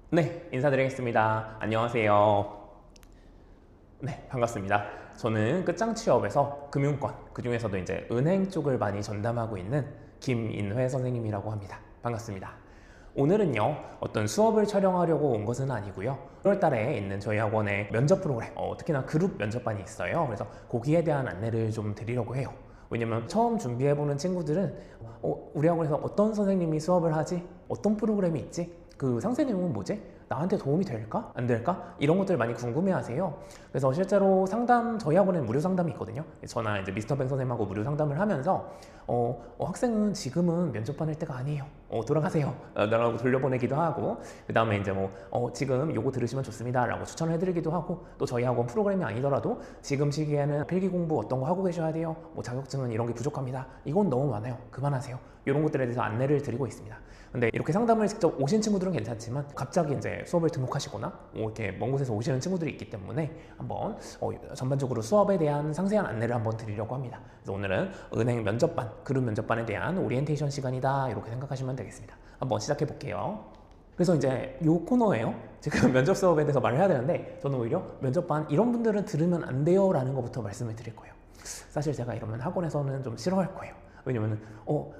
네, 인사드리겠습니다. 안녕하세요. 네, 반갑습니다. 저는 끝장 취업에서 금융권, 그중에서도 이제 은행 쪽을 많이 전담하고 있는 김인회 선생님이라고 합니다. 반갑습니다. 오늘은요, 어떤 수업을 촬영하려고 온 것은 아니고요. 1월 달에 있는 저희 학원의 면접 프로그램, 특히나 그룹 면접반이 있어요. 그래서 거기에 대한 안내를 좀 드리려고 해요. 왜냐면 처음 준비해보는 친구들은 우리 학원에서 어떤 선생님이 수업을 하지? 어떤 프로그램이 있지? 그 상세 내용은 뭐지? 나한테 도움이 될까? 안 될까? 이런 것들 많이 궁금해 하세요. 그래서 실제로 상담, 저희 학원에 무료 상담이 있거든요. 저나 이제 미스터 뱅 선생님하고 무료 상담을 하면서 학생은 지금은 면접 받을 때가 아니에요. 돌아가세요. 라고 돌려보내기도 하고, 그 다음에 이제 지금 요거 들으시면 좋습니다. 라고 추천을 해드리기도 하고, 또 저희 학원 프로그램이 아니더라도 지금 시기에는 필기 공부 어떤 거 하고 계셔야 돼요. 자격증은 이런 게 부족합니다. 이건 너무 많아요. 그만하세요. 이런 것들에 대해서 안내를 드리고 있습니다. 근데 이렇게 상담을 직접 오신 친구들은 괜찮지만 갑자기 이제 수업을 등록하시거나 이렇게 먼 곳에서 오시는 친구들이 있기 때문에 한번 전반적으로 수업에 대한 상세한 안내를 한번 드리려고 합니다. 그래서 오늘은 은행 면접반, 그룹 면접반에 대한 오리엔테이션 시간이다 이렇게 생각하시면 되겠습니다. 한번 시작해 볼게요. 그래서 이제 요 코너예요. 지금 면접 수업에 대해서 말을 해야 되는데 저는 오히려 면접반 이런 분들은 들으면 안 돼요 라는 것부터 말씀을 드릴 거예요. 사실 제가 이러면 학원에서는 좀 싫어할 거예요. 왜냐면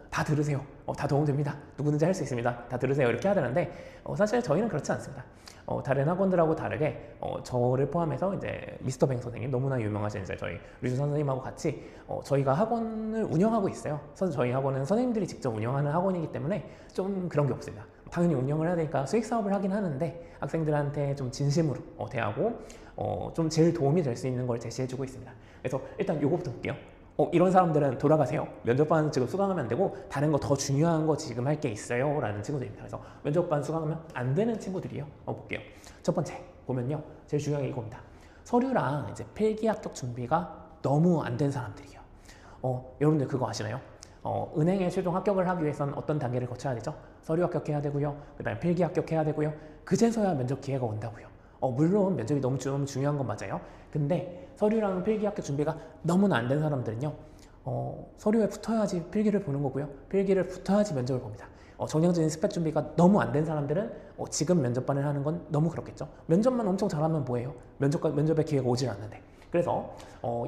다 들으세요. 다 도움됩니다. 누구든지 할 수 있습니다. 다 들으세요. 이렇게 해야 되는데 사실 저희는 그렇지 않습니다. 다른 학원들하고 다르게 저를 포함해서 이제 미스터 뱅 선생님, 너무나 유명하신 이제 저희 류주 선생님하고 같이 저희가 학원을 운영하고 있어요. 저희 학원은 선생님들이 직접 운영하는 학원이기 때문에 좀 그런 게 없습니다. 당연히 운영을 해야 되니까 수익 사업을 하긴 하는데 학생들한테 좀 진심으로 대하고 좀 제일 도움이 될 수 있는 걸 제시해주고 있습니다. 그래서 일단 요거부터 볼게요. 이런 사람들은 돌아가세요. 면접반 지금 수강하면 안 되고 다른 거 더 중요한 거 지금 할 게 있어요 라는 친구들입니다. 그래서 면접반 수강하면 안 되는 친구들이에요. 볼게요. 첫 번째 보면요, 제일 중요한 게 이겁니다. 서류랑 이제 필기 합격 준비가 너무 안 된 사람들이에요. 여러분들 그거 아시나요? 은행에 최종 합격을 하기 위해서는 어떤 단계를 거쳐야 되죠? 서류 합격해야 되고요, 그 다음에 필기 합격해야 되고요, 그제서야 면접 기회가 온다고요. 물론 면접이 너무 중요한 건 맞아요. 근데 서류랑 필기 합격 준비가 너무나 안 된 사람들은요, 서류에 붙어야지 필기를 보는 거고요, 필기를 붙어야지 면접을 봅니다. 정량적인 스펙 준비가 너무 안 된 사람들은 지금 면접반을 하는 건 너무 그렇겠죠. 면접만 엄청 잘하면 뭐예요? 면접에 기회가 오질 않는데. 그래서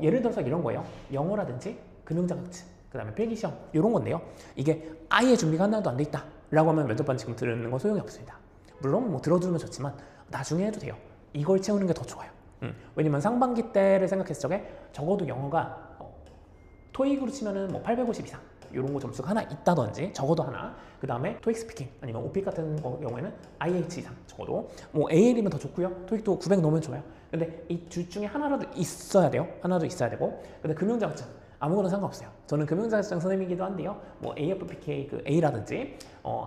예를 들어서 이런 거예요. 영어라든지 금융자격증, 그 다음에 필기시험 이런 건데요, 이게 아예 준비가 하나도 안 돼 있다 라고 하면 면접반 지금 들는 건 소용이 없습니다. 물론 들어주면 좋지만 나중에 해도 돼요. 이걸 채우는 게 더 좋아요. 왜냐면 상반기 때를 생각했을 적에 적어도 영어가 토익으로 치면은 850 이상 이런 거 점수가 하나 있다든지, 적어도 하나. 그 다음에 토익 스피킹 아니면 오픽 같은 경우에는 IH 이상, 적어도 AL이면 더 좋고요, 토익도 900 넘으면 좋아요. 근데 이 둘 중에 하나라도 있어야 돼요. 하나도 있어야 되고, 근데 금융자격증 아무거나 상관없어요. 저는 금융자격증 선생님이기도 한데요, AFPK 그 A라든지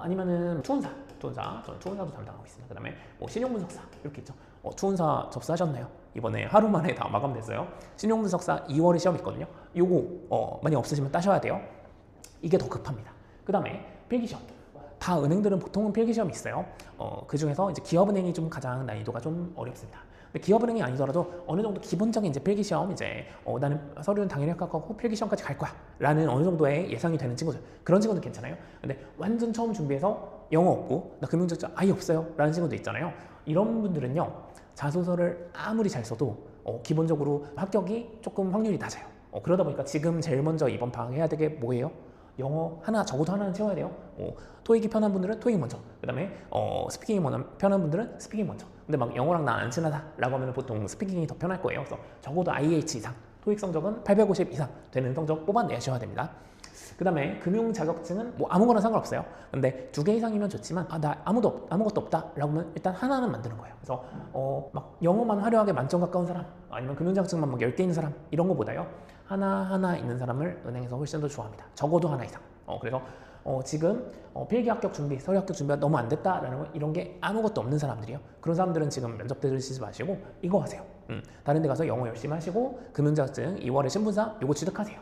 아니면은 투혼사, 저는 투혼사도 담당하고 있습니다. 그 다음에 신용분석사 이렇게 있죠. 투혼사 접수하셨나요? 이번에 하루 만에 다 마감됐어요. 신용분석사 2월에 시험 있거든요. 요거 만약 없으시면 따셔야 돼요. 이게 더 급합니다. 그 다음에 필기시험, 다 은행들은 보통은 필기시험이 있어요. 그 중에서 이제 기업은행이 좀 가장 난이도가 좀 어렵습니다. 근데 기업은행이 아니더라도 어느 정도 기본적인 이제 필기시험, 이제 나는 서류는 당연히 합격하고 필기시험까지 갈 거야 라는 어느 정도의 예상이 되는 친구들, 그런 친구들 괜찮아요. 근데 완전 처음 준비해서 영어 없고 나 금융자격증 아예 없어요 라는 친구들 있잖아요. 이런 분들은요, 자소서를 아무리 잘 써도 기본적으로 합격이 조금 확률이 낮아요. 그러다 보니까 지금 제일 먼저 이번 방학 해야 되게 뭐예요? 영어 하나, 적어도 하나는 채워야 돼요. 토익이 편한 분들은 토익 먼저, 그 다음에 스피킹이 편한 분들은 스피킹 먼저. 근데 막 영어랑 난 안 친하다 라고 하면 보통 스피킹이 더 편할 거예요. 그래서 적어도 IH 이상, 토익 성적은 850 이상 되는 성적 뽑아내셔야 됩니다. 그 다음에 금융 자격증은 아무거나 상관없어요. 근데 2개 이상이면 좋지만 나 아무것도 없다 라고 하면 일단 하나는 만드는 거예요. 그래서 막 영어만 화려하게 만점 가까운 사람, 아니면 금융 자격증만 막 10개 있는 사람, 이런 거보다요, 하나 있는 사람을 은행에서 훨씬 더 좋아합니다. 적어도 하나 이상. 그래서 지금 필기 합격 준비, 서류 합격 준비가 너무 안 됐다라는 거, 이런 게 아무것도 없는 사람들이요. 그런 사람들은 지금 면접 들으시지 마시고 이거 하세요. 다른 데 가서 영어 열심히 하시고 금융자격증 2월에 신분사 요거 취득하세요.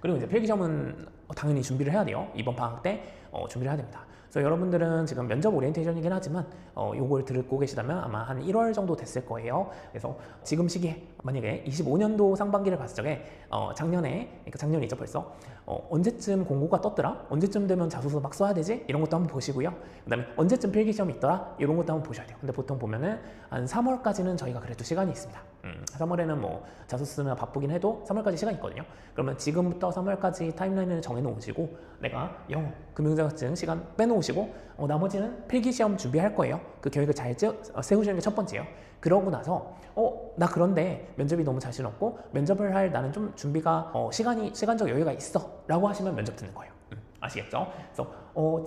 그리고 이제 필기시험은 당연히 준비를 해야 돼요. 이번 방학 때 준비를 해야 됩니다. 그래서 여러분들은 지금 면접 오리엔테이션이긴 하지만 요걸 듣고 계시다면 아마 한 1월 정도 됐을 거예요. 그래서 지금 시기에 만약에 25년도 상반기를 봤을 적에 작년에, 그러니까 작년이죠 벌써, 언제쯤 공고가 떴더라? 언제쯤 되면 자소서 막 써야 되지? 이런 것도 한번 보시고요. 그 다음에 언제쯤 필기시험이 있더라? 이런 것도 한번 보셔야 돼요. 근데 보통 보면은 한 3월까지는 저희가 그래도 시간이 있습니다. 3월에는 뭐 자소서 쓰느라 바쁘긴 해도 3월까지 시간이 있거든요. 그러면 지금부터 3월까지 타임라인을 정해놓으시고 내가 영어, 금융자격증 시간 빼놓으시고 나머지는 필기시험 준비할 거예요. 그 계획을 잘 세우시는 게 첫 번째예요. 그러고 나서 나 그런데 면접이 너무 자신 없고 면접을 할 나는 좀 준비가 시간적 여유가 있어 라고 하시면 면접 듣는 거예요. 아시겠죠? 그래서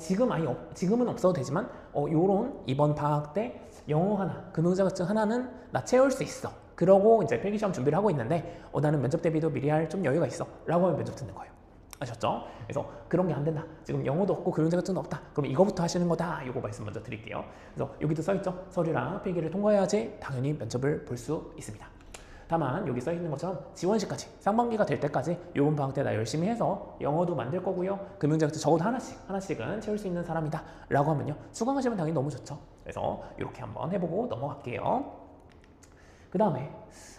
지금은 없어도 되지만 요런 이번 방학 때 영어 하나, 금융자격증 하나는 나 채울 수 있어. 그러고 이제 필기시험 준비를 하고 있는데 나는 면접 대비도 미리 할 좀 여유가 있어 라고 하면 면접 듣는 거예요. 아셨죠? 그래서 그런 게 안 된다. 지금 영어도 없고 금융자격증도 없다. 그럼 이거부터 하시는 거다. 이거 말씀 먼저 드릴게요. 그래서 여기도 써있죠? 서류랑 필기를 통과해야지 당연히 면접을 볼 수 있습니다. 다만 여기 써있는 것처럼 지원시까지 상반기가 될 때까지 요번 방학 때 나 열심히 해서 영어도 만들 거고요. 금융자격증 적어도 하나씩은 채울 수 있는 사람이다 라고 하면요. 수강하시면 당연히 너무 좋죠. 그래서 이렇게 한번 해보고 넘어갈게요. 그 다음에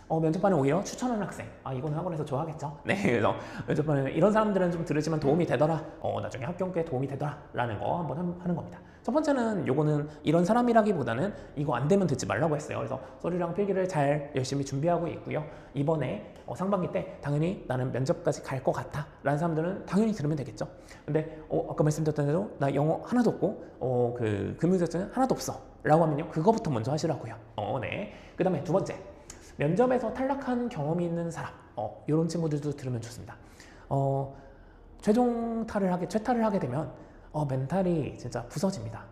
면접반에 오히려 추천하는 학생, 이거는 학원에서 좋아하겠죠. 네, 그래서 면접반에 이런 사람들은 좀 들으시면 도움이 되더라, 나중에 합격에 도움이 되더라 라는 거 한번 하는 겁니다. 첫 번째는 요거는 이런 사람이라기보다는 이거 안 되면 듣지 말라고 했어요. 그래서 서류랑 필기를 잘 열심히 준비하고 있고요. 이번에 상반기 때 당연히 나는 면접까지 갈 것 같아 라는 사람들은 당연히 들으면 되겠죠. 근데 아까 말씀드렸던 대로 나 영어 하나도 없고 그 금융자격증 하나도 없어 라고 하면요, 그거부터 먼저 하시라고요. 네. 그 다음에 두 번째, 면접에서 탈락한 경험이 있는 사람, 이런 친구들도 들으면 좋습니다. 최탈을 하게 되면 멘탈이 진짜 부서집니다.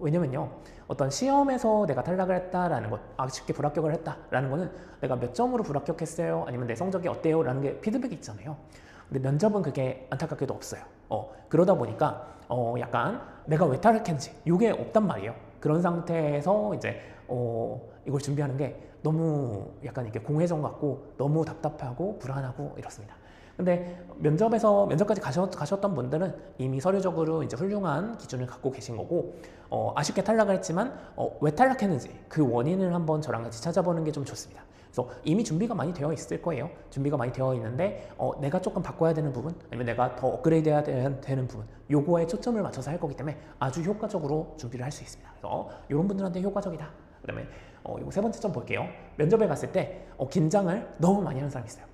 왜냐면요, 어떤 시험에서 내가 탈락을 했다라는 것, 아쉽게 불합격을 했다라는 거는 내가 몇 점으로 불합격했어요, 아니면 내 성적이 어때요 라는 게 피드백이 있잖아요. 근데 면접은 그게 안타깝게도 없어요. 그러다 보니까 약간 내가 왜 탈락했는지 이게 없단 말이에요. 그런 상태에서 이제 이걸 준비하는 게 너무 약간 이렇게 공회전 같고 너무 답답하고 불안하고 이렇습니다. 근데 면접까지 가셨던 분들은 이미 서류적으로 이제 훌륭한 기준을 갖고 계신 거고, 아쉽게 탈락을 했지만 왜 탈락했는지 그 원인을 한번 저랑 같이 찾아보는 게 좀 좋습니다. 그래서 이미 준비가 많이 되어 있을 거예요. 준비가 많이 되어 있는데 내가 조금 바꿔야 되는 부분, 아니면 내가 더 업그레이드 해야 되는 부분, 요거에 초점을 맞춰서 할 거기 때문에 아주 효과적으로 준비를 할 수 있습니다. 그래서 이런 분들한테 효과적이다. 그 다음에 이거 세 번째 점 볼게요. 면접에 갔을 때 긴장을 너무 많이 하는 사람이 있어요.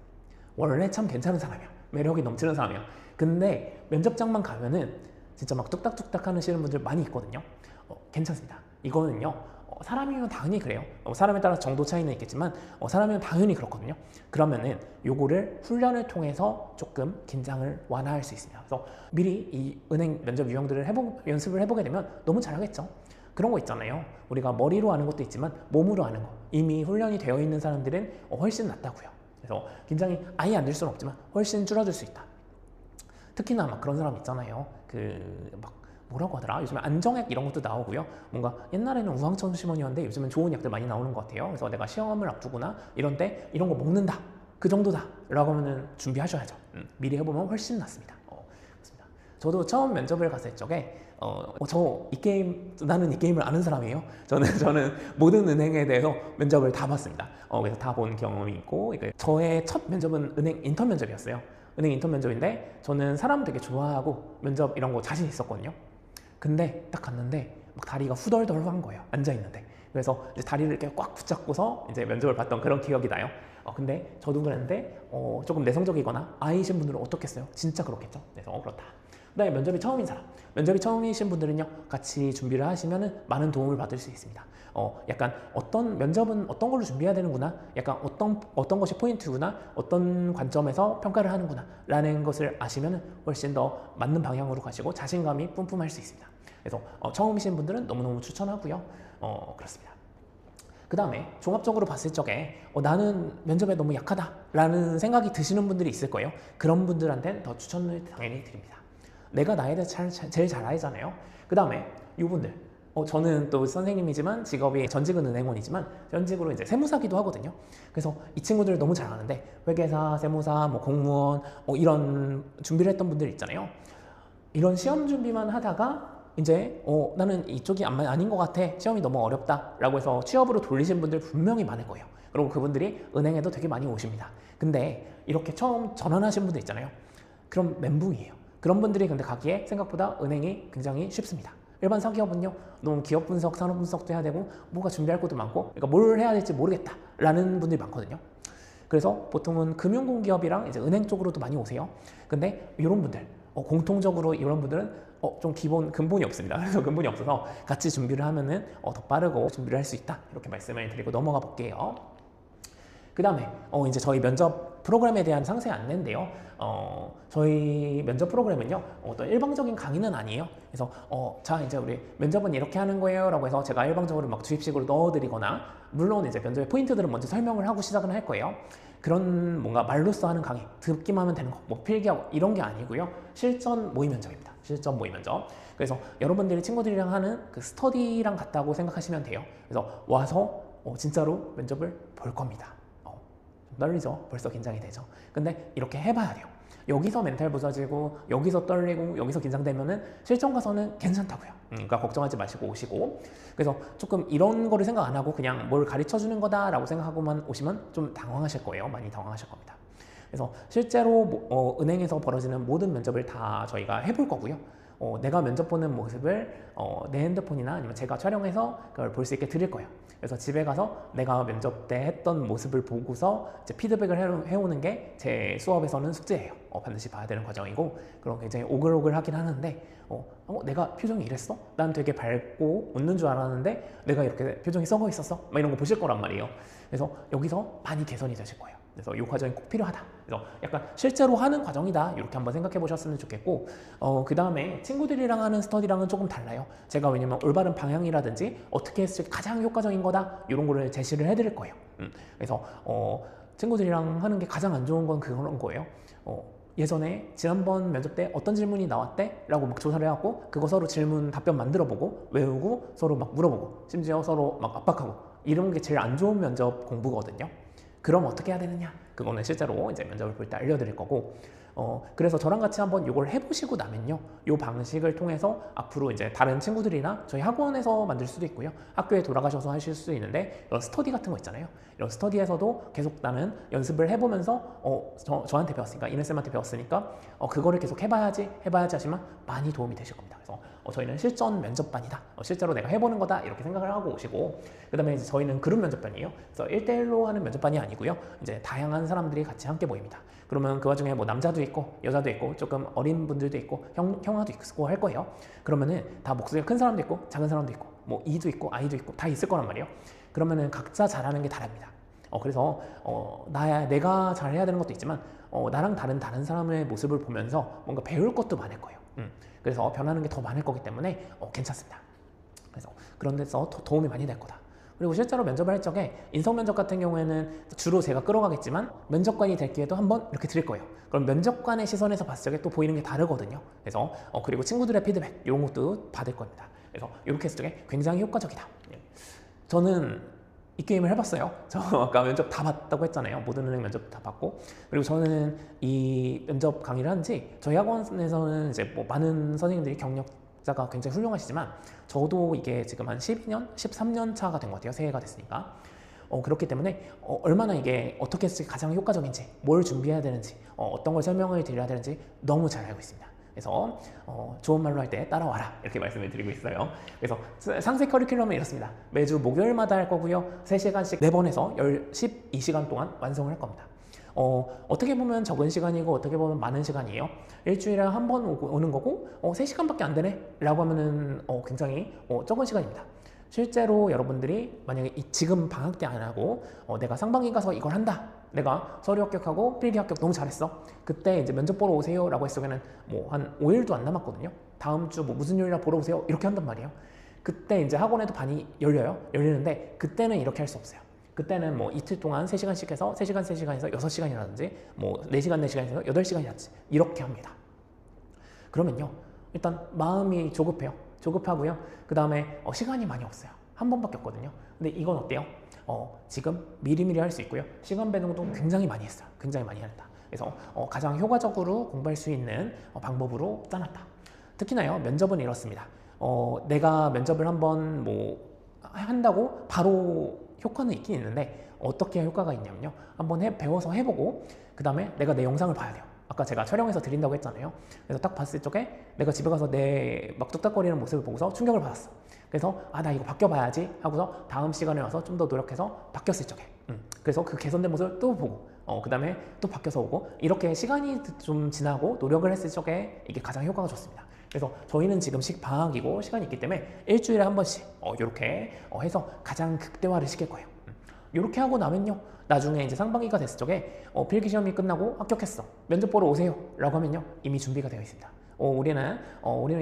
원래 참 괜찮은 사람이야, 매력이 넘치는 사람이야. 근데 면접장만 가면은 진짜 막 뚝딱뚝딱 하시는 분들 많이 있거든요. 괜찮습니다. 이거는요, 사람이면 당연히 그래요. 사람에 따라 정도 차이는 있겠지만 사람이면 당연히 그렇거든요. 그러면은 요거를 훈련을 통해서 조금 긴장을 완화할 수 있습니다. 그래서 미리 이 은행 면접 유형들을 연습을 해보게 되면 너무 잘하겠죠. 그런 거 있잖아요. 우리가 머리로 하는 것도 있지만 몸으로 하는 거, 이미 훈련이 되어 있는 사람들은 훨씬 낫다고요. 그래서 긴장이 아예 안 될 수는 없지만 훨씬 줄어들 수 있다. 특히나 막 그런 사람 있잖아요. 막 뭐라고 하더라? 요즘에 안정약 이런 것도 나오고요. 뭔가 옛날에는 우황천심원이었는데 요즘은 좋은 약들 많이 나오는 것 같아요. 그래서 내가 시험을 앞두거나 이런 때 이런 거 먹는다, 그 정도다 라고 하면은 준비하셔야죠. 미리 해보면 훨씬 낫습니다. 그렇습니다. 저도 처음 면접을 갔을 적에 나는 이 게임을 아는 사람이에요. 저는 모든 은행에 대해서 면접을 다 봤습니다. 그래서 다 본 경험이 있고, 저의 첫 면접은 은행 인턴 면접이었어요. 은행 인턴 면접인데 저는 사람 되게 좋아하고 면접 이런 거 자신 있었거든요. 근데 딱 갔는데 막 다리가 후덜덜한 거예요, 앉아 있는데. 그래서 이제 다리를 이렇게 꽉 붙잡고서 이제 면접을 봤던 그런 기억이 나요. 근데 저도 그랬는데 조금 내성적이거나 아이신 분들은 어떻겠어요? 진짜 그렇겠죠. 그래서 그렇다. 그다음에 면접이 처음인 사람, 면접이 처음이신 분들은요, 같이 준비를 하시면은 많은 도움을 받을 수 있습니다. 약간 면접은 어떤 걸로 준비해야 되는구나, 약간 어떤 것이 포인트구나, 어떤 관점에서 평가를 하는구나 라는 것을 아시면은 훨씬 더 맞는 방향으로 가시고 자신감이 뿜뿜할 수 있습니다. 그래서 처음이신 분들은 너무너무 추천하고요. 그렇습니다. 그 다음에 종합적으로 봤을 적에 나는 면접에 너무 약하다라는 생각이 드시는 분들이 있을 거예요. 그런 분들한테는 더 추천을 당연히 드립니다. 내가 나에 대해서 제일 잘 알잖아요. 그 다음에 이분들, 저는 또 선생님이지만 직업이 전직은 은행원이지만 전직으로 이제 세무사기도 하거든요. 그래서 이 친구들을 너무 잘 아는데 회계사, 세무사, 공무원 이런 준비를 했던 분들 있잖아요. 이런 시험 준비만 하다가 이제 나는 이쪽이 아닌 것 같아, 시험이 너무 어렵다 라고 해서 취업으로 돌리신 분들 분명히 많을 거예요. 그리고 그분들이 은행에도 되게 많이 오십니다. 근데 이렇게 처음 전환하신 분들 있잖아요. 그럼 멘붕이에요. 그런 분들이 근데 가기에 생각보다 은행이 굉장히 쉽습니다. 일반 사기업은요, 너무 기업 분석, 산업 분석도 해야 되고 뭐가 준비할 것도 많고, 그러니까 뭘 해야 될지 모르겠다 라는 분들이 많거든요. 그래서 보통은 금융공기업이랑 이제 은행 쪽으로도 많이 오세요. 근데 이런 분들, 공통적으로 이런 분들은 좀 근본이 없습니다. 그래서 근본이 없어서 같이 준비를 하면은 더 빠르고 준비를 할 수 있다, 이렇게 말씀을 드리고 넘어가 볼게요. 그 다음에 이제 저희 면접 프로그램에 대한 상세 안내인데요. 저희 면접 프로그램은요, 어떤 일방적인 강의는 아니에요. 그래서 자, 이제 우리 면접은 이렇게 하는 거예요 라고 해서 제가 일방적으로 막 주입식으로 넣어드리거나, 물론 이제 면접의 포인트들은 먼저 설명을 하고 시작은 할 거예요. 그런 뭔가 말로써 하는 강의, 듣기만 하면 되는 거, 뭐 필기하고 이런 게 아니고요. 실전 모의 면접입니다. 실전 모의 면접. 그래서 여러분들이 친구들이랑 하는 그 스터디랑 같다고 생각하시면 돼요. 그래서 와서 진짜로 면접을 볼 겁니다. 떨리죠? 벌써 긴장이 되죠? 근데 이렇게 해봐야 돼요. 여기서 멘탈 부서지고 여기서 떨리고 여기서 긴장되면은 실전 가서는 괜찮다고요. 그러니까 걱정하지 마시고 오시고, 그래서 조금 이런 거를 생각 안 하고 그냥 뭘 가르쳐 주는 거다라고 생각하고만 오시면 좀 당황하실 거예요. 많이 당황하실 겁니다. 그래서 실제로 은행에서 벌어지는 모든 면접을 다 저희가 해볼 거고요. 내가 면접 보는 모습을 내 핸드폰이나 아니면 제가 촬영해서 그걸 볼 수 있게 드릴 거예요. 그래서 집에 가서 내가 면접 때 했던 모습을 보고서 이제 피드백을 해오는 게 제 수업에서는 숙제예요. 반드시 봐야 되는 과정이고, 그럼 굉장히 오글오글하긴 하는데 내가 표정이 이랬어? 난 되게 밝고 웃는 줄 알았는데 내가 이렇게 표정이 썩어 있었어? 막 이런 거 보실 거란 말이에요. 그래서 여기서 많이 개선이 되실 거예요. 그래서 이 과정이 꼭 필요하다. 그래서 약간 실제로 하는 과정이다, 이렇게 한번 생각해 보셨으면 좋겠고, 그 다음에 친구들이랑 하는 스터디랑은 조금 달라요. 제가 왜냐면 올바른 방향이라든지 어떻게 했을 때 가장 효과적인 거다, 이런 거를 제시를 해드릴 거예요. 그래서 친구들이랑 하는 게 가장 안 좋은 건 그런 거예요. 예전에 지난번 면접 때 어떤 질문이 나왔대? 라고 막 조사를 해갖고 그거 서로 질문 답변 만들어보고 외우고 서로 막 물어보고 심지어 서로 막 압박하고, 이런 게 제일 안 좋은 면접 공부거든요. 그럼 어떻게 해야 되느냐? 그거는 실제로 이제 면접을 볼 때 알려드릴 거고, 그래서 저랑 같이 한번 이걸 해보시고 나면요, 이 방식을 통해서 앞으로 이제 다른 친구들이나 저희 학원에서 만들 수도 있고요, 학교에 돌아가셔서 하실 수도 있는데, 이런 스터디 같은 거 있잖아요. 이런 스터디에서도 계속 나는 연습을 해보면서 저한테 배웠으니까, 이네쌤한테 배웠으니까 그거를 계속 해봐야지 하시면 많이 도움이 되실 겁니다. 그래서 저희는 실전 면접반이다, 실제로 내가 해보는 거다, 이렇게 생각을 하고 오시고, 그 다음에 이제 저희는 그룹 면접반이에요. 그래서 1대1로 하는 면접반이 아니고요, 이제 다양한 사람들이 같이 함께 모입니다. 그러면 그 와중에 뭐 남자도 있고 여자도 있고 조금 어린 분들도 있고 형아도 있고 할 거예요. 그러면은 다 목소리가 큰 사람도 있고 작은 사람도 있고 뭐 이도 있고 아이도 있고 다 있을 거란 말이에요. 그러면은 각자 잘하는 게 다릅니다. 그래서 내가 잘해야 되는 것도 있지만 나랑 다른 사람의 모습을 보면서 뭔가 배울 것도 많을 거예요. 그래서 변하는 게 더 많을 거기 때문에 괜찮습니다. 그래서 그런 데서 더 도움이 많이 될 거다. 그리고 실제로 면접을 할 적에 인성 면접 같은 경우에는 주로 제가 끌어가겠지만 면접관이 될 기회도 한번 이렇게 드릴 거예요. 그럼 면접관의 시선에서 봤을 때 또 보이는 게 다르거든요. 그래서 그리고 친구들의 피드백 이런 것도 받을 겁니다. 그래서 이렇게 했을 때 굉장히 효과적이다. 저는 이 게임을 해봤어요. 저 아까 면접 다 봤다고 했잖아요. 모든 은행 면접 다 봤고, 그리고 저는 이 면접 강의를 한지 저희 학원에서는 이제 뭐 많은 선생님들이 경력자가 굉장히 훌륭하시지만 저도 이게 지금 한 12년, 13년 차가 된 것 같아요. 새해가 됐으니까. 그렇기 때문에 얼마나 이게 어떻게 했을 때 가장 효과적인지, 뭘 준비해야 되는지, 어떤 걸 설명을 드려야 되는지 너무 잘 알고 있습니다. 그래서 좋은 말로 할 때 따라와라, 이렇게 말씀을 드리고 있어요. 그래서 상세 커리큘럼은 이렇습니다. 매주 목요일마다 할 거고요. 3시간씩 4번에서 12시간 동안 완성을 할 겁니다. 어떻게 보면 적은 시간이고 어떻게 보면 많은 시간이에요. 일주일에 한 번 오는 거고 3시간밖에 안 되네? 라고 하면은 굉장히 적은 시간입니다. 실제로 여러분들이 만약에 지금 방학 때 안 하고 내가 상반기 가서 이걸 한다, 내가 서류 합격하고 필기 합격 너무 잘했어, 그때 이제 면접 보러 오세요 라고 했을 때는 뭐 한 5일도 안 남았거든요. 다음 주 뭐 무슨 요일날 보러 오세요 이렇게 한단 말이에요. 그때 이제 학원에도 반이 열리는데 그때는 이렇게 할 수 없어요. 그때는 뭐 이틀 동안 3시간씩 해서 3시간 3시간에서 6시간이라든지 뭐 4시간 4시간에서 8시간이라든지 이렇게 합니다. 그러면요, 일단 마음이 조급하고요. 그 다음에 시간이 많이 없어요. 한 번밖에 없거든요. 근데 이건 어때요? 지금 미리미리 할 수 있고요. 시간 배정도 굉장히 많이 했어요. 굉장히 많이 했다. 그래서 가장 효과적으로 공부할 수 있는 방법으로 짜놨다. 특히나요, 면접은 이렇습니다. 내가 면접을 한번 뭐 한다고 바로 효과는 있긴 있는데 어떻게 효과가 있냐면요. 한번 배워서 해보고 그 다음에 내가 내 영상을 봐야 돼요. 아까 제가 촬영해서 드린다고 했잖아요. 그래서 딱 봤을 적에 내가 집에 가서 내 막 뚝딱거리는 모습을 보고서 충격을 받았어. 그래서 나 이거 바뀌어봐야지 하고서 다음 시간에 와서 좀 더 노력해서 바뀌었을 적에 그래서 그 개선된 모습을 또 보고 그 다음에 또 바뀌어서 오고 이렇게 시간이 좀 지나고 노력을 했을 적에 이게 가장 효과가 좋습니다. 그래서 저희는 지금 방학이고 시간이 있기 때문에 일주일에 한 번씩 이렇게 해서 가장 극대화를 시킬 거예요. 이렇게 하고 나면요, 나중에 이제 상반기가 됐을 적에 필기시험이 끝나고 합격했어, 면접 보러 오세요 라고 하면요 이미 준비가 되어 있습니다. 우리는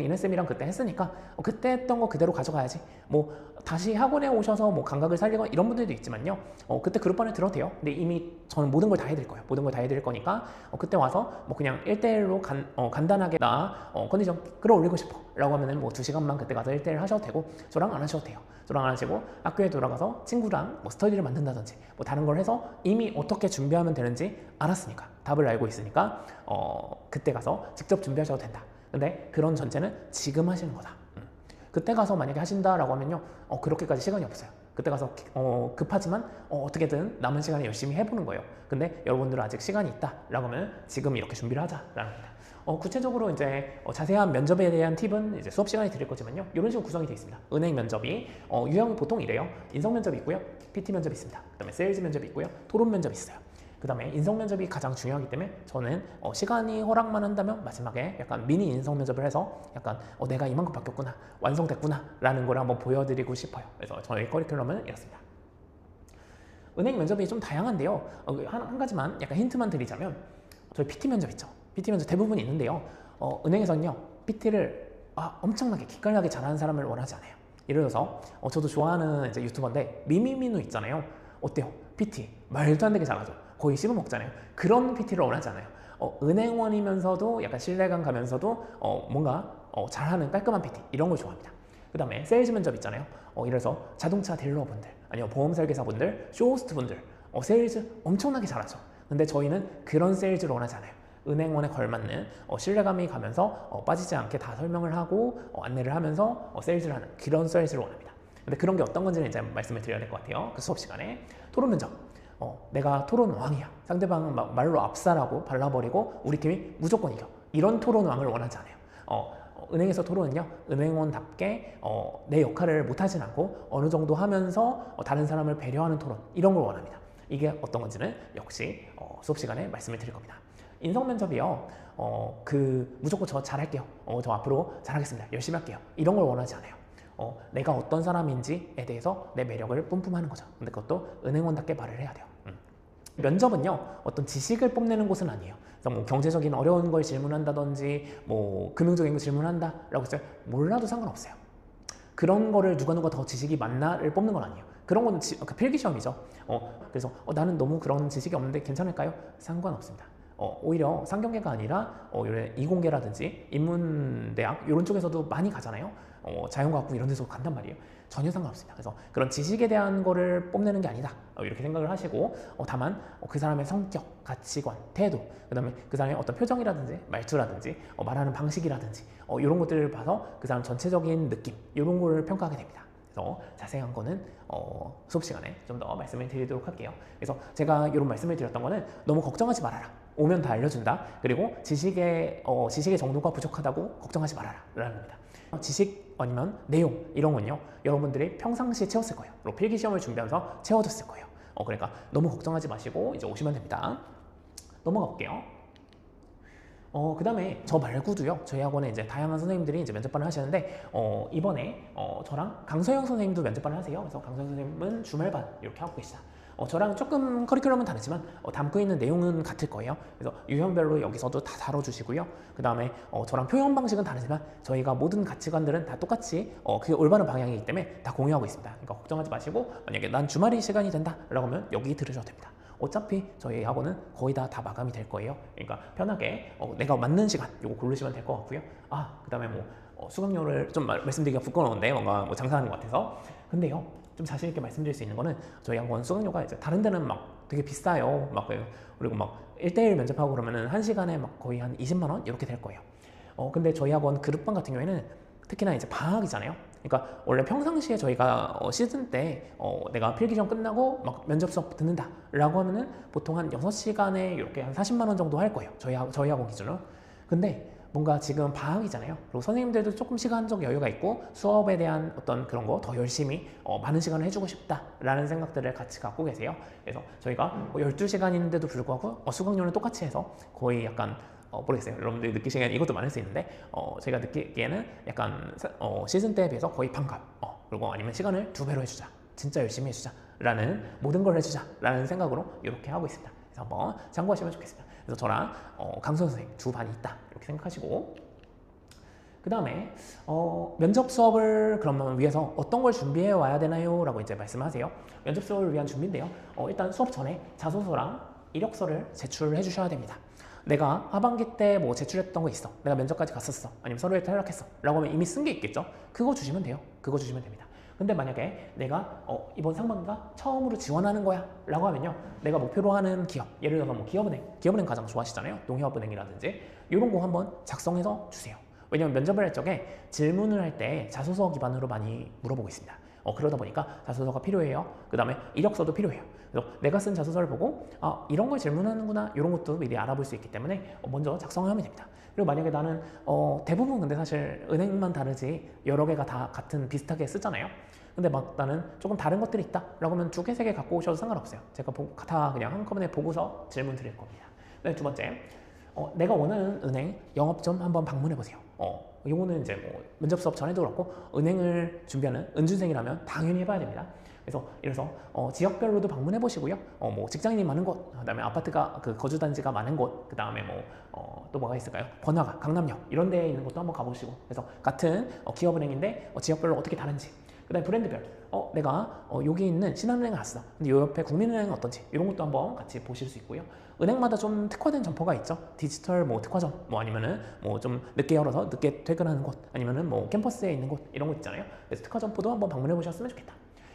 이네쌤이랑 그때 했으니까 그때 했던 거 그대로 가져가야지. 뭐 다시 학원에 오셔서 뭐 감각을 살리거나 이런 분들도 있지만요. 그때 그룹반을 들어도 돼요. 근데 이미 저는 모든 걸 다 해드릴 거예요. 모든 걸 다 해드릴 거니까 그때 와서 뭐 그냥 1대1로 간단하게 나 컨디션 끌어올리고 싶어 라고 하면은 뭐 2시간만 그때 가서 1대1 하셔도 되고 저랑 안 하셔도 돼요. 저랑 안 하시고 학교에 돌아가서 친구랑 뭐 스터디를 만든다든지 뭐 다른 걸 해서 이미 어떻게 준비하면 되는지 알았으니까, 답을 알고 있으니까 그때 가서 직접 준비하셔도 된다. 근데 그런 전제는 지금 하시는 거다. 그때 가서 만약에 하신다라고 하면요 그렇게까지 시간이 없어요. 그때 가서 급하지만 어떻게든 남은 시간에 열심히 해보는 거예요. 근데 여러분들은 아직 시간이 있다 라고 하면 지금 이렇게 준비를 하자라는 겁니다. 구체적으로 이제 자세한 면접에 대한 팁은 이제 수업 시간에 드릴 거지만요, 이런 식으로 구성이 되어 있습니다. 은행 면접이 유형이 보통 이래요. 인성 면접이 있고요, PT 면접이 있습니다. 그 다음에 세일즈 면접이 있고요, 토론 면접이 있어요. 그 다음에 인성 면접이 가장 중요하기 때문에 저는 시간이 허락만 한다면 마지막에 약간 미니 인성 면접을 해서 약간 내가 이만큼 바뀌었구나, 완성됐구나 라는 걸 한번 보여드리고 싶어요. 그래서 저희 커리큘럼은 이렇습니다. 은행 면접이 좀 다양한데요, 한 가지만 약간 힌트만 드리자면 저희 PT 면접 있죠. PT 면접 대부분 있는데요, 은행에서는요 PT를 엄청나게 기깔나게 잘하는 사람을 원하지 않아요. 예를 들어서 저도 좋아하는 이제 유튜버인데 미미민우 있잖아요. 어때요? PT 말도 안 되게 잘하죠. 거의 씹어먹잖아요. 그런 PT를 원하지 않아요. 은행원이면서도 약간 신뢰감 가면서도 뭔가 잘하는 깔끔한 PT, 이런 걸 좋아합니다. 그 다음에 세일즈 면접 있잖아요. 예를 들어서 자동차 딜러분들, 아니면 보험 설계사분들, 쇼호스트분들, 세일즈 엄청나게 잘하죠. 근데 저희는 그런 세일즈를 원하지 않아요. 은행원에 걸맞는 신뢰감이 가면서 빠지지 않게 다 설명을 하고 안내를 하면서 세일즈를 하는 그런 세일즈를 원합니다. 근데 그런 게 어떤 건지는 이제 말씀을 드려야 될 것 같아요. 그 수업 시간에. 토론 면접. 내가 토론 왕이야. 상대방 말로 압살하고 발라버리고 우리 팀이 무조건 이겨. 이런 토론 왕을 원하지 않아요. 은행에서 토론은요, 은행원답게 내 역할을 못하진 않고 어느 정도 하면서 다른 사람을 배려하는 토론, 이런 걸 원합니다. 이게 어떤 건지는 역시 수업 시간에 말씀을 드릴 겁니다. 인성 면접이요, 무조건 저 잘할게요. 저 앞으로 잘하겠습니다. 열심히 할게요. 이런 걸 원하지 않아요. 내가 어떤 사람인지에 대해서 내 매력을 뿜뿜하는 거죠. 근데 그것도 은행원답게 말을 해야 돼요. 면접은요, 어떤 지식을 뽐내는 곳은 아니에요. 그래서 뭐 경제적인 어려운 걸 질문한다든지 뭐 금융적인 거 질문한다 라고 해서 몰라도 상관없어요. 그런 거를 누가 더 지식이 많나를 뽑는 건 아니에요. 그런 거는 필기시험이죠. 그래서 나는 너무 그런 지식이 없는데 괜찮을까요? 상관없습니다. 오히려 상경계가 아니라 이공계라든지 인문대학 이런 쪽에서도 많이 가잖아요. 자연과학부 이런 데서 간단 말이에요. 전혀 상관없습니다. 그래서 그런 지식에 대한 거를 뽐내는 게 아니다 이렇게 생각을 하시고 다만 그 사람의 성격, 가치관, 태도, 그 다음에 그 사람의 어떤 표정이라든지 말투라든지 말하는 방식이라든지 이런 것들을 봐서 그 사람 전체적인 느낌 이런 거를 평가하게 됩니다. 그래서 자세한 거는 수업 시간에 좀 더 말씀을 드리도록 할게요. 그래서 제가 이런 말씀을 드렸던 거는 너무 걱정하지 말아라. 오면 다 알려준다. 그리고 지식의 정도가 부족하다고 걱정하지 말아라 라는 겁니다. 지식 아니면 내용 이런 건요, 여러분들이 평상시에 채웠을 거예요. 그리고 필기시험을 준비하면서 채워졌을 거예요. 그러니까 너무 걱정하지 마시고 이제 오시면 됩니다. 넘어가 볼게요. 그 다음에 저 말고도요, 저희 학원에 이제 다양한 선생님들이 이제 면접반을 하시는데, 이번에 저랑 강서영 선생님도 면접반을 하세요. 그래서 강서영 선생님은 주말반 이렇게 하고 계시다. 저랑 조금 커리큘럼은 다르지만 담고 있는 내용은 같을 거예요. 그래서 유형별로 여기서도 다 다뤄주시고요. 그 다음에 저랑 표현 방식은 다르지만 저희가 모든 가치관들은 다 똑같이 그게 올바른 방향이기 때문에 다 공유하고 있습니다. 그러니까 걱정하지 마시고, 만약에 난 주말이 시간이 된다 라고 하면 여기 들으셔도 됩니다. 어차피 저희 학원은 거의 다 마감이 될 거예요. 그러니까 편하게 내가 맞는 시간 요거 고르시면 될 것 같고요. 그 다음에 뭐 수강료를 좀 말씀드리기가 부끄러운데 뭔가 뭐 장사하는 것 같아서, 근데요 좀 자신 있게 말씀드릴 수 있는 거는 저희 학원 수강료가 이제 다른 데는 막 되게 비싸요. 그리고 막 1대1 면접하고 그러면은 한 시간에 막 거의 한 20만 원 이렇게 될 거예요. 근데 저희 학원 그룹반 같은 경우에는 특히나 이제 방학이잖아요. 그러니까 원래 평상시에 저희가 시즌 때 내가 필기시험 끝나고 막 면접 수업 듣는다 라고 하면은 보통 한 6시간에 이렇게 한 40만 원 정도 할 거예요. 저희 학원 기준으로. 근데 뭔가 지금 방학이잖아요. 그리고 선생님들도 조금 시간적 여유가 있고 수업에 대한 어떤 그런 거 더 열심히 많은 시간을 해주고 싶다라는 생각들을 같이 갖고 계세요. 그래서 저희가 12시간인데도 불구하고 수강료는 똑같이 해서 거의 약간 모르겠어요. 여러분들이 느끼시기에는 이것도 많을 수 있는데 제가 느끼기에는 약간 시즌 때에 비해서 거의 반값 그리고 아니면 시간을 2배로 해주자. 진짜 열심히 해주자 라는 모든 걸 해주자 라는 생각으로 이렇게 하고 있습니다. 그래서 한번 참고하시면 좋겠습니다. 그래서 저랑 강선 선생님 두 반이 있다 이렇게 생각하시고, 그 다음에 면접 수업을 그러면 위해서 어떤 걸 준비해 와야 되나요? 라고 이제 말씀하세요. 면접 수업을 위한 준비인데요. 일단 수업 전에 자소서랑 이력서를 제출해 주셔야 됩니다. 내가 하반기 때 뭐 제출했던 거 있어, 내가 면접까지 갔었어, 아니면 서류에 탈락했어 라고 하면 이미 쓴 게 있겠죠. 그거 주시면 돼요. 그거 주시면 됩니다. 근데 만약에 내가 이번 상반기가 처음으로 지원하는 거야 라고 하면요, 내가 목표로 하는 기업, 예를 들어서 뭐 기업은행 가장 좋아하시잖아요. 농협은행이라든지 이런 거 한번 작성해서 주세요. 왜냐면 면접을 할 적에 질문을 할 때 자소서 기반으로 많이 물어보고 있습니다. 그러다 보니까 자소서가 필요해요. 그 다음에 이력서도 필요해요. 그래서 내가 쓴 자소서를 보고 이런 걸 질문하는구나, 이런 것도 미리 알아볼 수 있기 때문에 먼저 작성하면 됩니다. 그리고 만약에 나는 대부분 근데 사실 은행만 다르지 여러 개가 다 같은 비슷하게 쓰잖아요. 근데 막 나는 조금 다른 것들이 있다 라고 하면 2개, 3개 갖고 오셔도 상관없어요. 제가 다 그냥 한꺼번에 보고서 질문 드릴 겁니다. 네, 두 번째, 내가 원하는 은행 영업점 한번 방문해 보세요. 이거는 이제 뭐 면접 수업 전에도 그렇고 은행을 준비하는 은준생이라면 당연히 해봐야 됩니다. 그래서 지역별로도 방문해 보시고요. 뭐 직장인이 많은 곳, 그다음에 아파트가 그 거주 단지가 많은 곳, 그다음에 또 뭐가 있을까요? 번화가, 강남역 이런 데에 있는 곳도 한번 가보시고, 그래서 같은 기업은행인데 지역별로 어떻게 다른지, 그다음에 브랜드별, 내가 여기 있는 신한은행 갔어. 근데 요 옆에 국민은행은 어떤지 이런 것도 한번 같이 보실 수 있고요. 은행마다 좀 특화된 점포가 있죠. 디지털 뭐 특화점, 뭐 아니면은 뭐 좀 늦게 열어서 늦게 퇴근하는 곳, 아니면은 뭐 캠퍼스에 있는 곳 이런 거 있잖아요. 그래서 특화 점포도 한번 방문해 보셨으면 좋겠다.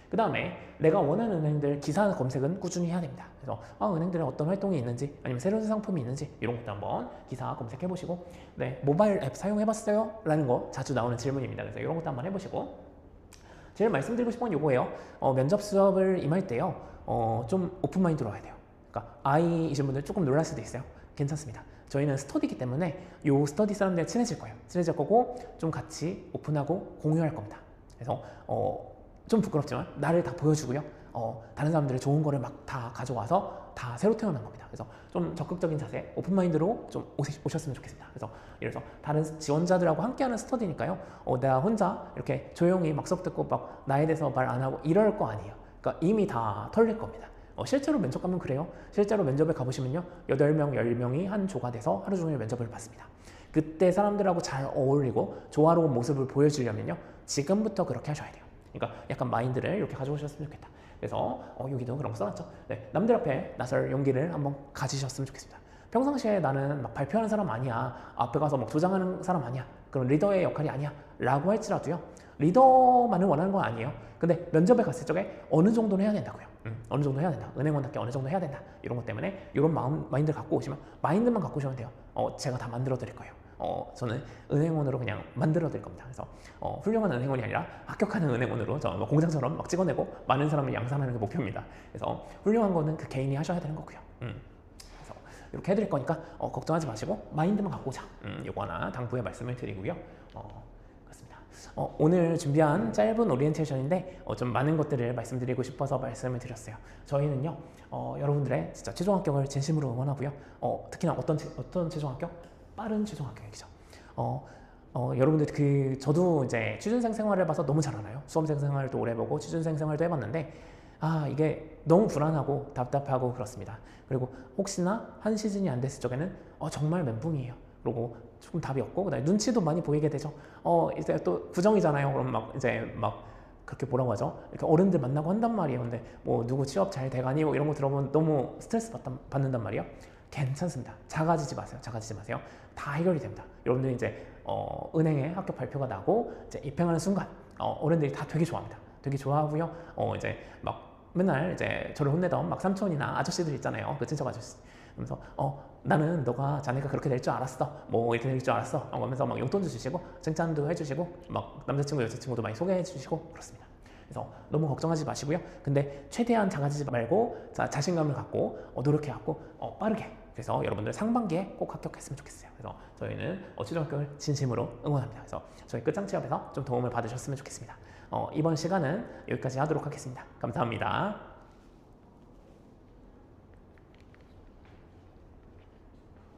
그 다음에 내가 원하는 은행들 기사 검색은 꾸준히 해야 됩니다. 그래서 은행들에 어떤 활동이 있는지, 아니면 새로운 상품이 있는지 이런 것도 한번 기사 검색해 보시고, 네, 모바일 앱 사용해 봤어요? 라는 거 자주 나오는 질문입니다. 그래서 이런 것도 한번 해보시고, 제일 말씀드리고 싶은 건 이거예요. 면접 수업을 임할 때요, 좀 오픈마인드로 와야 돼요. 그러니까 아이이신 분들 조금 놀랄 수도 있어요. 괜찮습니다. 저희는 스터디이기 때문에 요 스터디 사람들이 친해질 거예요. 친해질 거고 좀 같이 오픈하고 공유할 겁니다. 그래서 좀 부끄럽지만 나를 다 보여주고요. 다른 사람들의 좋은 거를 막 다 가져와서 다 새로 태어난 겁니다. 그래서 좀 적극적인 자세, 오픈마인드로 좀 오셨으면 좋겠습니다. 그래서 예를 들어서 다른 지원자들하고 함께하는 스터디니까요. 내가 혼자 이렇게 조용히 막 수업 듣고 막 나에 대해서 말 안 하고 이럴 거 아니에요. 그러니까 이미 다 털릴 겁니다. 실제로 면접 가면 그래요. 실제로 면접에 가보시면요, 8명, 10명이 한 조가 돼서 하루 종일 면접을 받습니다. 그때 사람들하고 잘 어울리고 조화로운 모습을 보여주려면요, 지금부터 그렇게 하셔야 돼요. 그러니까 약간 마인드를 이렇게 가져오셨으면 좋겠다. 그래서 여기도 그런 거 써놨죠. 네, 남들 앞에 나설 용기를 한번 가지셨으면 좋겠습니다. 평상시에 나는 막 발표하는 사람 아니야, 앞에 가서 막 조장하는 사람 아니야, 그럼 리더의 역할이 아니야 라고 할지라도요, 리더만을 원하는 건 아니에요. 근데 면접에 갔을 적에 어느 정도는 해야 된다고요. 어느 정도 해야 된다. 은행원답게 어느 정도 해야 된다. 이런 것 때문에 이런 마인드를 갖고 오시면, 마인드만 갖고 오시면 돼요. 제가 다 만들어 드릴 거예요. 저는 은행원으로 그냥 만들어 드릴 겁니다. 그래서 훌륭한 은행원이 아니라 합격하는 은행원으로 저 공장처럼 막 찍어내고 많은 사람을 양산하는 게 목표입니다. 그래서 훌륭한 거는 그 개인이 하셔야 되는 거고요. 그래서 이렇게 해드릴 거니까 걱정하지 마시고 마인드만 갖고 오자. 요거 하나 당부의 말씀을 드리고요. 그렇습니다. 오늘 준비한 짧은 오리엔테이션인데 좀 많은 것들을 말씀드리고 싶어서 말씀을 드렸어요. 저희는요, 여러분들의 진짜 최종 합격을 진심으로 응원하고요. 특히나 어떤 최종 합격? 빠른 최종 합격이죠. 여러분들 저도 이제 취준생 생활을 봐서 너무 잘 알아요. 수험생 생활도 오래 보고 취준생 생활도 해봤는데 이게 너무 불안하고 답답하고 그렇습니다. 그리고 혹시나 한 시즌이 안 됐을 적에는 정말 멘붕이에요. 그리고 조금 답이 없고, 그다음에 눈치도 많이 보이게 되죠. 이제 또 구정이잖아요. 그럼 막 이제 막 그렇게 뭐라고 하죠? 이렇게 어른들 만나고 한단 말이에요. 근데 뭐 누구 취업 잘 돼가니 뭐 이런 거 들어보면 너무 스트레스 받는단 말이에요. 괜찮습니다. 작아지지 마세요. 다 해결이 됩니다. 여러분들 이제 은행에 합격 발표가 나고 이제 입행하는 순간 어른들이 다 되게 좋아합니다. 되게 좋아하고요. 이제 막 맨날 이제 저를 혼내던 막 삼촌이나 아저씨들 있잖아요. 그 친척 아저씨. 그러면서 나는 너가 자네가 그렇게 될 줄 알았어. 뭐 이렇게 될 줄 알았어. 하면서 막 용돈도 주시고 칭찬도 해주시고 막 남자친구 여자친구도 많이 소개해 주시고 그렇습니다. 그래서 너무 걱정하지 마시고요. 근데 최대한 당하지 말고 자신감을 갖고 노력해갖고 빠르게. 그래서 여러분들 상반기에 꼭 합격했으면 좋겠어요. 그래서 저희는 최종 합격을 진심으로 응원합니다. 그래서 저희 끝장 취업에서 좀 도움을 받으셨으면 좋겠습니다. 이번 시간은 여기까지 하도록 하겠습니다. 감사합니다.